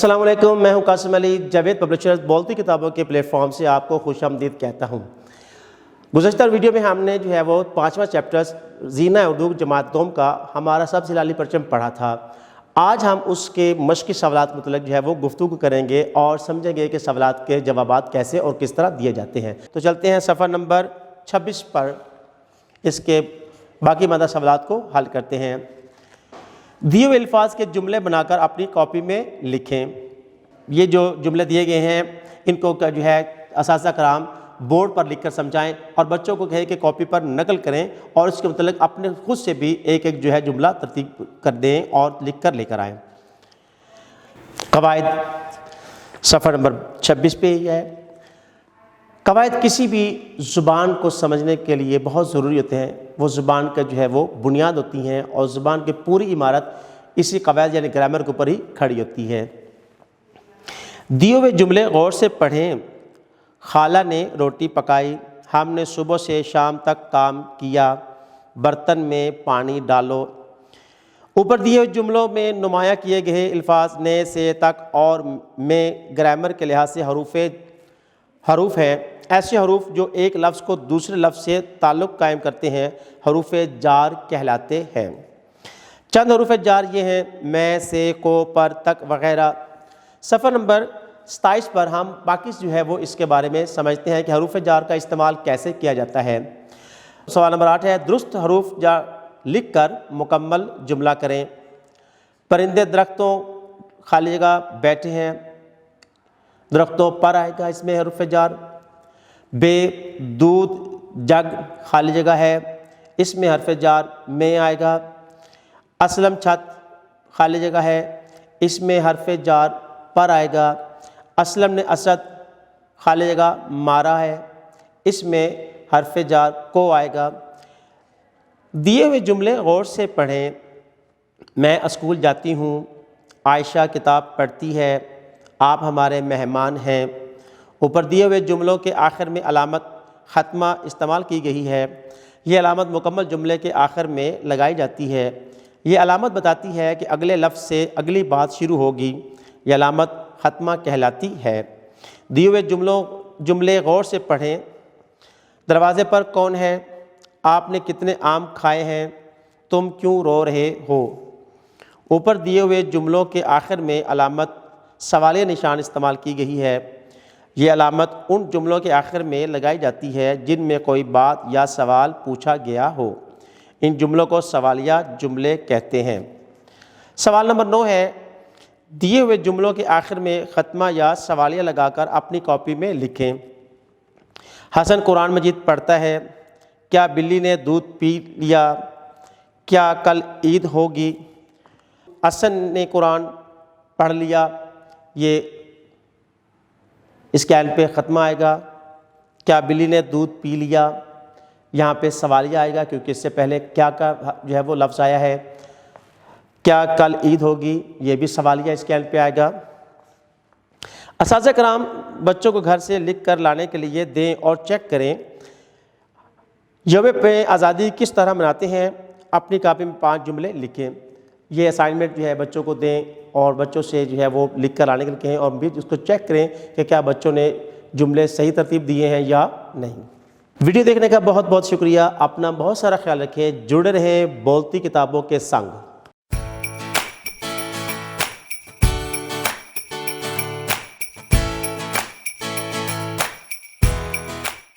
السلام علیکم، میں ہوں قاسم علی، جاوید پبلشرز بولتی کتابوں کے پلیٹ فارم سے آپ کو خوش آمدید کہتا ہوں۔ گزشتہ ویڈیو میں ہم نے وہ 5واں چیپٹر زینہ اردو جماعت دوم کا ہمارا سب سے لالی پرچم پڑھا تھا۔ آج ہم اس کے مشقی سوالات متعلق وہ گفتگو کریں گے اور سمجھیں گے کہ سوالات کے جوابات کیسے اور کس طرح دیے جاتے ہیں۔ تو چلتے ہیں صفحہ نمبر 26 پر اس کے باقی ماندہ سوالات کو حل کرتے ہیں۔ دیے ہوئے الفاظ کے جملے بنا کر اپنی کاپی میں لکھیں۔ یہ جو جملے دیے گئے ہیں ان کو اساتذہ کرام بورڈ پر لکھ کر سمجھائیں اور بچوں کو کہیں کہ کاپی پر نقل کریں اور اس کے متعلق اپنے خود سے بھی ایک جملہ ترتیب کر دیں اور لکھ کر لے کر آئیں۔ قواعد صفحہ نمبر 26 پہ یہ ہے۔ قواعد کسی بھی زبان کو سمجھنے کے لیے بہت ضروری ہوتے ہیں۔ وہ زبان کا وہ بنیاد ہوتی ہیں اور زبان کی پوری عمارت اسی قواعد یعنی گرامر کے اوپر ہی کھڑی ہوتی ہے۔ دیے ہوئے جملے غور سے پڑھیں۔ خالہ نے روٹی پکائی، ہم نے صبح سے شام تک کام کیا، برتن میں پانی ڈالو۔ اوپر دیے ہوئے جملوں میں نمایاں کیے گئے الفاظ نے سے تک اور میں گرامر کے لحاظ سے حروف ہیں۔ ایسے حروف جو ایک لفظ کو دوسرے لفظ سے تعلق قائم کرتے ہیں حروف جار کہلاتے ہیں۔ چند حروف جار یہ ہیں میں سے کو پر تک وغیرہ۔ صفحہ نمبر 27 پر ہم باقی وہ اس کے بارے میں سمجھتے ہیں کہ حروف جار کا استعمال کیسے کیا جاتا ہے۔ سوال نمبر 8 ہے درست حروف جار لکھ کر مکمل جملہ کریں۔ پرندے درختوں خالی جگہ بیٹھے ہیں، درختوں پر آئے گا اس میں حروف جار۔ بے دودھ جگ خالی جگہ ہے، اس میں حرف جار میں آئے گا۔ اسلم چھت خالی جگہ ہے، اس میں حرف جار پر آئے گا۔ اسلم نے اسد خالی جگہ مارا ہے، اس میں حرف جار کو آئے گا۔ دیے ہوئے جملے غور سے پڑھیں۔ میں اسکول جاتی ہوں، عائشہ کتاب پڑھتی ہے، آپ ہمارے مہمان ہیں۔ اوپر دیے ہوئے جملوں کے آخر میں علامت ختمہ استعمال کی گئی ہے۔ یہ علامت مکمل جملے کے آخر میں لگائی جاتی ہے۔ یہ علامت بتاتی ہے کہ اگلے لفظ سے اگلی بات شروع ہوگی۔ یہ علامت ختمہ کہلاتی ہے۔ دیے ہوئے جملے غور سے پڑھیں۔ دروازے پر کون ہے؟ آپ نے کتنے آم کھائے ہیں؟ تم کیوں رو رہے ہو؟ اوپر دیے ہوئے جملوں کے آخر میں علامت سوالیہ نشان استعمال کی گئی ہے۔ یہ علامت ان جملوں کے آخر میں لگائی جاتی ہے جن میں کوئی بات یا سوال پوچھا گیا ہو۔ ان جملوں کو سوالیہ جملے کہتے ہیں۔ سوال نمبر 9 ہے دیے ہوئے جملوں کے آخر میں ختمہ یا سوالیہ لگا کر اپنی کاپی میں لکھیں۔ حسن قرآن مجید پڑھتا ہے۔ کیا بلی نے دودھ پی لیا؟ کیا کل عید ہوگی؟ حسن نے قرآن پڑھ لیا، یہ اس کے اینڈ پہ ختمہ آئے گا۔ کیا بلی نے دودھ پی لیا؟ یہاں پہ سوالیہ آئے گا کیونکہ اس سے پہلے کیا کا وہ لفظ آیا ہے۔ کیا کل عید ہوگی؟ یہ بھی سوالیہ اس کے اینڈ پہ آئے گا۔ اساتذہ کرام بچوں کو گھر سے لکھ کر لانے کے لیے دیں اور چیک کریں یوم پہ آزادی کس طرح مناتے ہیں۔ اپنی کاپی میں 5 جملے لکھیں۔ یہ اسائنمنٹ بچوں کو دیں اور بچوں سے وہ لکھ کر لانے کے لیے کہیں اور بھی اس کو چیک کریں کہ کیا بچوں نے جملے صحیح ترتیب دیے ہیں یا نہیں۔ ویڈیو دیکھنے کا بہت بہت شکریہ۔ اپنا بہت سارا خیال رکھیں، جڑے رہیں بولتی کتابوں کے سنگ۔